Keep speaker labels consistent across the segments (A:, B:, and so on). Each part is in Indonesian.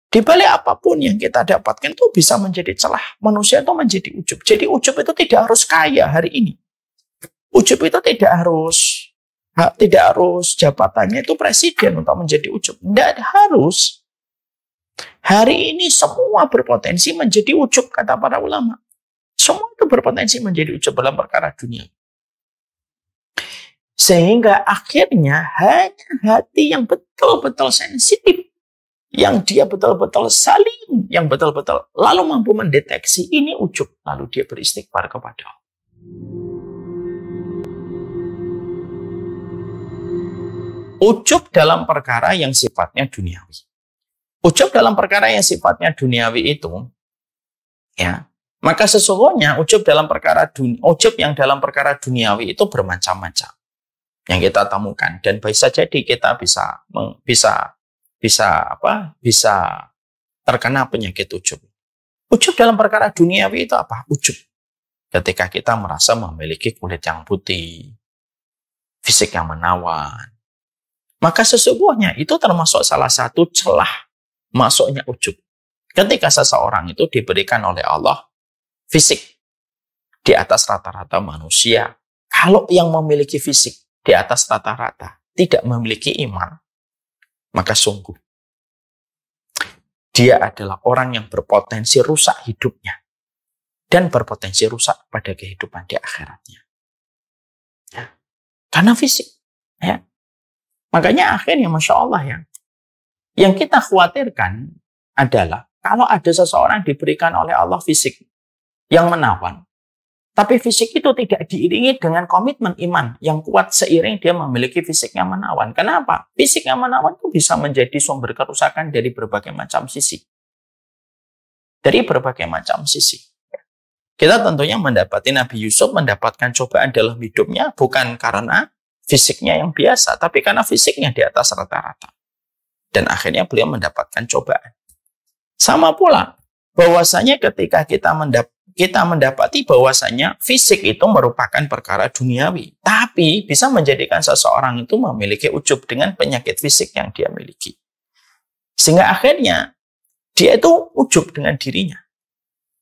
A: Di balik apapun yang kita dapatkan itu bisa menjadi celah. Manusia itu menjadi ujub. Jadi ujub itu tidak harus kaya hari ini. Ujub itu tidak harus jabatannya itu presiden untuk menjadi ujub. Tidak harus. Hari ini semua berpotensi menjadi ujub, kata para ulama. Semua itu berpotensi menjadi ujub dalam perkara dunia. Sehingga akhirnya hanya hati yang betul-betul sensitif, yang dia betul-betul saling, yang betul-betul lalu mampu mendeteksi ini ujub, lalu dia beristighfar kepada Allah. Ujub dalam perkara yang sifatnya duniawi. Ujub dalam perkara yang sifatnya duniawi itu, ya, maka sesungguhnya ujub yang dalam perkara duniawi itu bermacam-macam yang kita temukan, dan bisa jadi kita bisa terkena penyakit ujub. Ujub dalam perkara duniawi itu apa? Ujub ketika kita merasa memiliki kulit yang putih, fisik yang menawan. Maka sesungguhnya itu termasuk salah satu celah masuknya ujub. Ketika seseorang itu diberikan oleh Allah fisik di atas rata-rata manusia, kalau yang memiliki fisik di atas rata-rata tidak memiliki iman, maka sungguh dia adalah orang yang berpotensi rusak hidupnya dan berpotensi rusak pada kehidupan di akhiratnya. Ya. Karena fisik. Ya. Makanya akhirnya Masya Allah ya, yang kita khawatirkan adalah kalau ada seseorang diberikan oleh Allah fisik yang menawan, tapi fisik itu tidak diiringi dengan komitmen iman yang kuat seiring dia memiliki fisik yang menawan. Kenapa? Fisik yang menawan itu bisa menjadi sumber kerusakan dari berbagai macam sisi. Dari berbagai macam sisi. Kita tentunya mendapati Nabi Yusuf mendapatkan cobaan dalam hidupnya bukan karena fisiknya yang biasa, tapi karena fisiknya di atas rata-rata. Dan akhirnya beliau mendapatkan cobaan. Sama pula, bahwasanya ketika kita mendapati bahwasanya fisik itu merupakan perkara duniawi, tapi bisa menjadikan seseorang itu memiliki ujub dengan penyakit fisik yang dia miliki. Sehingga akhirnya dia itu ujub dengan dirinya.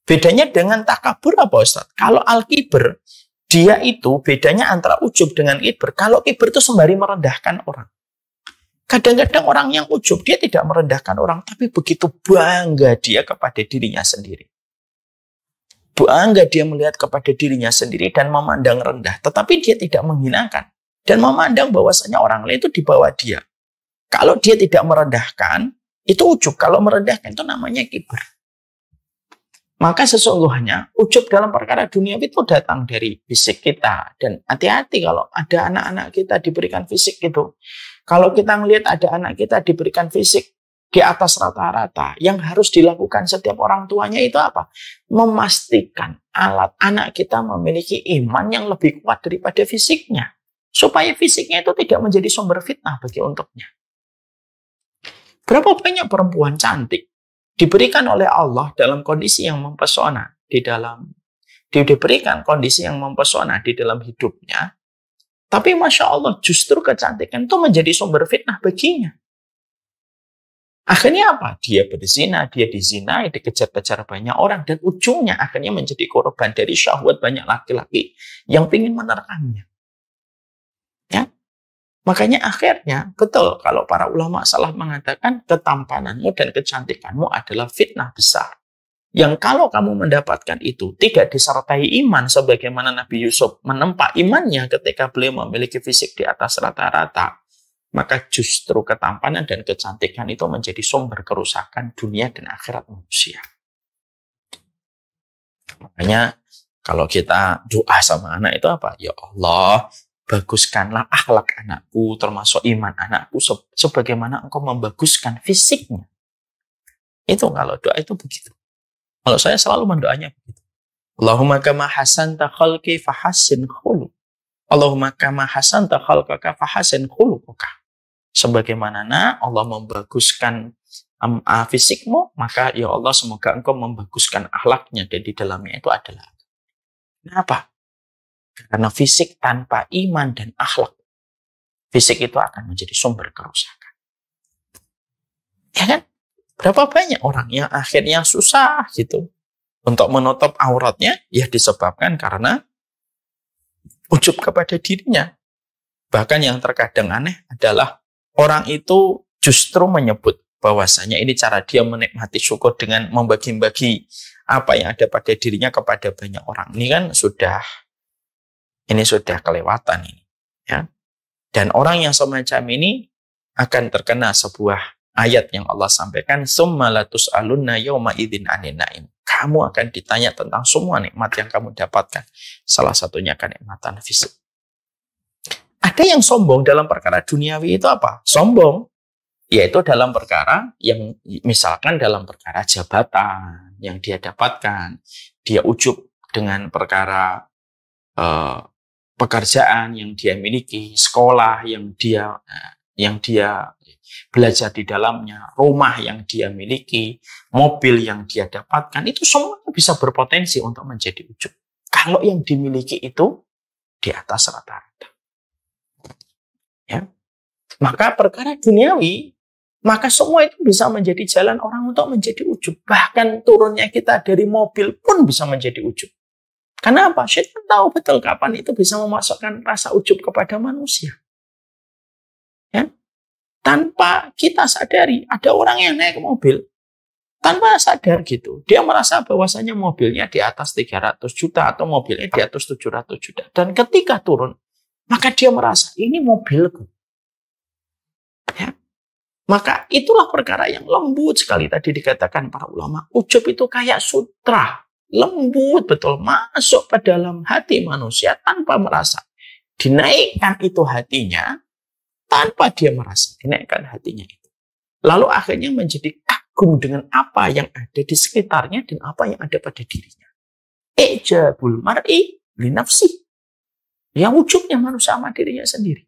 A: Bedanya dengan takabur apa Ustaz? Kalau al-kibr, dia itu bedanya antara ujub dengan kibr. Kalau kibr itu sembari merendahkan orang. Kadang-kadang orang yang ujub, dia tidak merendahkan orang, tapi begitu bangga dia kepada dirinya sendiri. Bangga dia melihat kepada dirinya sendiri dan memandang rendah. Tetapi dia tidak menghinakan. Dan memandang bahwasanya orang lain itu di bawah dia. Kalau dia tidak merendahkan, itu ujub. Kalau merendahkan, itu namanya kibr. Maka sesungguhnya ujub dalam perkara dunia itu datang dari fisik kita. Dan hati-hati kalau ada anak-anak kita diberikan fisik itu. Kalau kita melihat ada anak kita diberikan fisik di atas rata-rata, yang harus dilakukan setiap orang tuanya itu apa? Memastikan anak kita memiliki iman yang lebih kuat daripada fisiknya. Supaya fisiknya itu tidak menjadi sumber fitnah bagi untuknya. Berapa banyak perempuan cantik diberikan oleh Allah dalam kondisi yang mempesona diberikan kondisi yang mempesona di dalam hidupnya, tapi Masya Allah justru kecantikan itu menjadi sumber fitnah baginya. Akhirnya apa? Dia berzina, dia dizinai, dikejar-kejar banyak orang, dan ujungnya akhirnya menjadi korban dari syahwat banyak laki-laki yang ingin menerkamnya. Ya? Makanya akhirnya, betul kalau para ulama salah mengatakan ketampananmu dan kecantikanmu adalah fitnah besar. Yang kalau kamu mendapatkan itu tidak disertai iman sebagaimana Nabi Yusuf menempa imannya ketika beliau memiliki fisik di atas rata-rata, maka justru ketampanan dan kecantikan itu menjadi sumber kerusakan dunia dan akhirat manusia. Makanya kalau kita doa sama anak itu apa? Ya Allah, baguskanlah akhlak anakku, termasuk iman anakku, sebagaimana engkau membaguskan fisiknya. Itu kalau doa itu begitu. Kalau saya selalu mendoanya begitu. Allahumma kama hasanta khalqi fahassin khuluq. Allahumma kama hasanta khalqaka fahassin khuluqaka. Sebagaimana Allah membaguskan fisikmu, maka ya Allah semoga engkau membaguskan akhlaknya, dan di dalamnya itu adalah. Kenapa? Karena fisik tanpa iman dan akhlak, fisik itu akan menjadi sumber kerusakan. Ya kan? Berapa banyak orang yang akhirnya susah gitu untuk menutup auratnya, ya disebabkan karena ujub kepada dirinya. Bahkan yang terkadang aneh adalah orang itu justru menyebut bahwasanya ini cara dia menikmati syukur dengan membagi-bagi apa yang ada pada dirinya kepada banyak orang. Ini kan sudah kelewatan ini, ya. Dan orang yang semacam ini akan terkena sebuah ayat yang Allah sampaikan, summa latus'alunna yauma idzin 'anin na'im. Kamu akan ditanya tentang semua nikmat yang kamu dapatkan. Salah satunya kenikmatan fisik. Ada yang sombong dalam perkara duniawi itu apa? Sombong yaitu dalam perkara yang misalkan dalam perkara jabatan yang dia dapatkan, dia ujub dengan perkara pekerjaan yang dia miliki, sekolah yang dia belajar di dalamnya, rumah yang dia miliki, mobil yang dia dapatkan, itu semua bisa berpotensi untuk menjadi ujub. Kalau yang dimiliki itu di atas rata-rata. Ya. Maka perkara duniawi, maka semua itu bisa menjadi jalan orang untuk menjadi ujub. Bahkan turunnya kita dari mobil pun bisa menjadi ujub. Kenapa? Syaitan tahu betul kapan itu bisa memasukkan rasa ujub kepada manusia. Ya. Tanpa kita sadari, ada orang yang naik mobil, tanpa sadar gitu, dia merasa bahwasanya mobilnya di atas 300 juta atau mobilnya di atas 700 juta. Dan ketika turun, maka dia merasa, ini mobilku. Ya. Maka itulah perkara yang lembut sekali tadi dikatakan para ulama. Ujub itu kayak sutra. Lembut betul. Masuk ke dalam hati manusia tanpa merasa. Dinaikkan itu hatinya, tanpa dia merasa. Dinaikkan hatinya itu. Lalu akhirnya menjadi kagum dengan apa yang ada di sekitarnya dan apa yang ada pada dirinya. Ijabul mar'i li nafsi. Yang ujubnya manusia sama dirinya sendiri.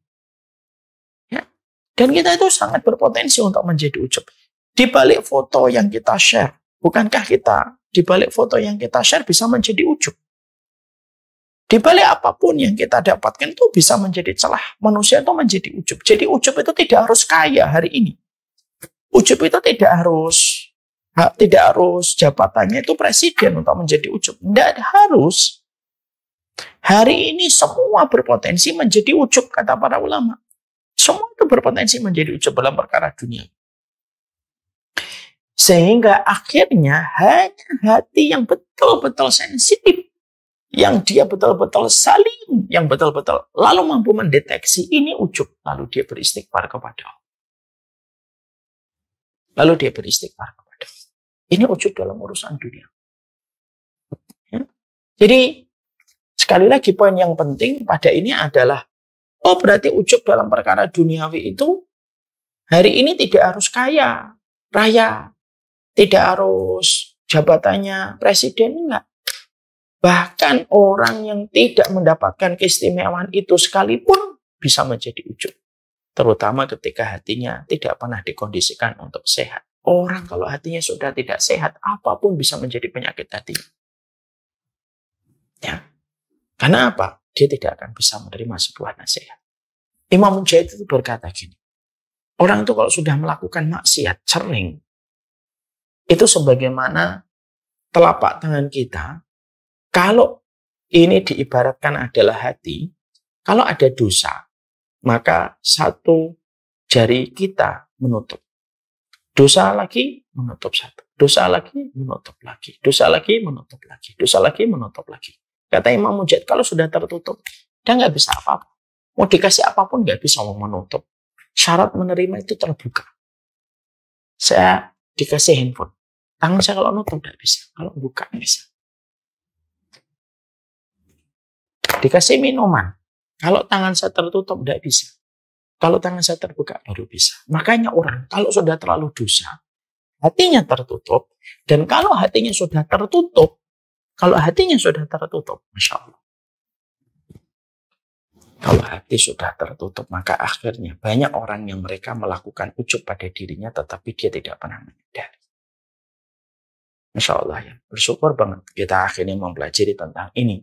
A: Ya. Dan kita itu sangat berpotensi untuk menjadi ujub. Di balik foto yang kita share, bukankah kita di balik foto yang kita share bisa menjadi ujub? Di balik apapun yang kita dapatkan itu bisa menjadi celah. Manusia itu menjadi ujub. Jadi ujub itu tidak harus kaya hari ini. Ujub itu tidak harus jabatannya itu presiden untuk menjadi ujub. Tidak harus. Hari ini semua berpotensi menjadi ujub, kata para ulama. Semua itu berpotensi menjadi ujub dalam perkara dunia. Sehingga akhirnya hanya hati yang betul-betul sensitif, yang dia betul-betul saling, yang betul-betul lalu mampu mendeteksi ini ujub, lalu dia beristighfar kepada Allah. Lalu dia beristighfar kepada Allah. Ini ujub dalam urusan dunia. Ya. Jadi sekali lagi poin yang penting pada ini adalah, oh berarti ujub dalam perkara duniawi itu hari ini tidak harus kaya, raya, tidak harus jabatannya presiden, enggak. Bahkan orang yang tidak mendapatkan keistimewaan itu sekalipun bisa menjadi ujub. Terutama ketika hatinya tidak pernah dikondisikan untuk sehat. Orang kalau hatinya sudah tidak sehat, apapun bisa menjadi penyakit hati. Ya. Karena apa? Dia tidak akan bisa menerima sebuah nasihat. Imam Mujahid itu berkata gini, orang itu kalau sudah melakukan maksiat sering, itu sebagaimana telapak tangan kita, kalau ini diibaratkan adalah hati, kalau ada dosa, maka satu jari kita menutup. Dosa lagi, menutup satu. Dosa lagi, menutup lagi. Dosa lagi, menutup lagi. Dosa lagi, menutup lagi. Kata Imam Mujahid, kalau sudah tertutup, dia nggak bisa apa-apa. Mau dikasih apapun nggak bisa mau menutup. Syarat menerima itu terbuka. Saya dikasih handphone. Tangan saya kalau nutup nggak bisa. Kalau buka nggak bisa. Dikasih minuman. Kalau tangan saya tertutup nggak bisa. Kalau tangan saya terbuka baru bisa. Makanya orang kalau sudah terlalu dosa, hatinya tertutup. Dan kalau hatinya sudah tertutup, Masya Allah. Kalau hati sudah tertutup, maka akhirnya banyak orang yang mereka melakukan ujub pada dirinya, tetapi dia tidak pernah menyadari. Masya Allah ya. Bersyukur banget kita akhirnya mempelajari tentang ini.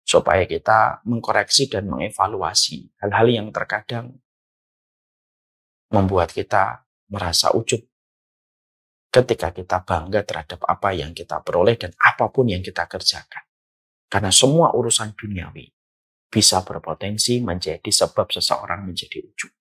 A: Supaya kita mengkoreksi dan mengevaluasi hal-hal yang terkadang membuat kita merasa ujub ketika kita bangga terhadap apa yang kita peroleh dan apapun yang kita kerjakan. Karena semua urusan duniawi bisa berpotensi menjadi sebab seseorang menjadi ujub.